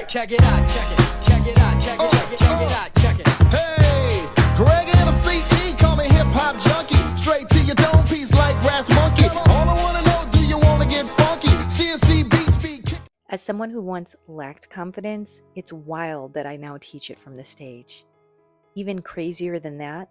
Check it out, check it, check it out, check it, check it, check it out, check it. Hey, Greg and the CE, call me hip hop junkie. Straight to your dome piece like Brass Monkey. All I wanna know, do you wanna get funky? CNC beats be kick. As someone who once lacked confidence, it's wild that I now teach it from the stage. Even crazier than that,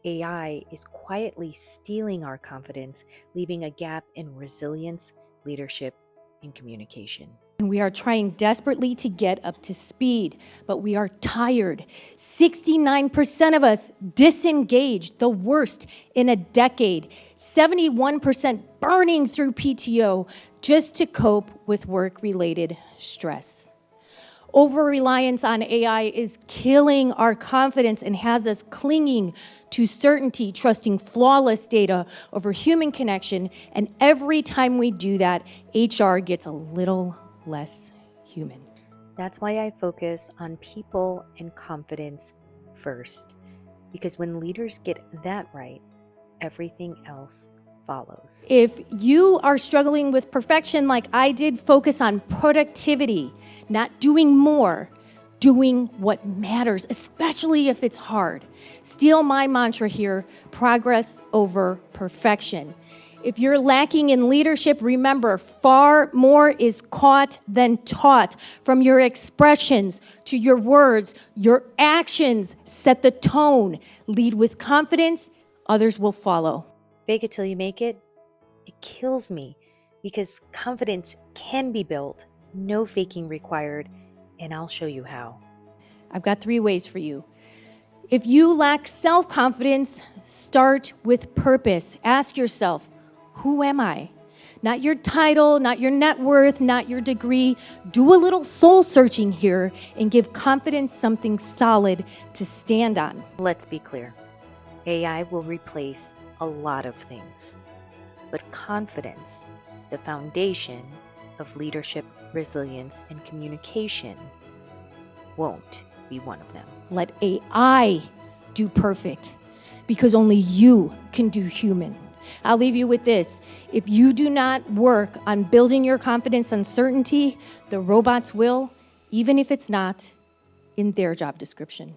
AI is quietly stealing our confidence, leaving a gap in resilience, leadership, and communication. We are trying desperately to get up to speed, but we are tired. 69% of us disengaged, the worst in a decade. 71% burning through PTO just to cope with work-related stress. Over-reliance on AI is killing our confidence and has us clinging to certainty, trusting flawless data over human connection, and every time we do that, HR gets a little less human. That's why I focus on people and confidence first, because when leaders get that right, everything else follows. If you are struggling with perfection like I did, focus on productivity, not doing more, doing what matters, especially if it's hard. Steal my mantra here, progress over perfection. If you're lacking in leadership, remember, far more is caught than taught. From your expressions to your words, your actions set the tone. Lead with confidence, others will follow. Fake it till you make it. It kills me because confidence can be built, no faking required, and I'll show you how. I've got 3 ways for you. If you lack self-confidence, start with purpose. Ask yourself, who am I? Not your title, not your net worth, not your degree. Do a little soul searching here and give confidence something solid to stand on. Let's be clear. AI will replace a lot of things, but confidence, the foundation of leadership, resilience, and communication, won't be one of them. Let AI do perfect, because only you can do human. I'll leave you with this. If you do not work on building your confidence on certainty, the robots will, even if it's not in their job description.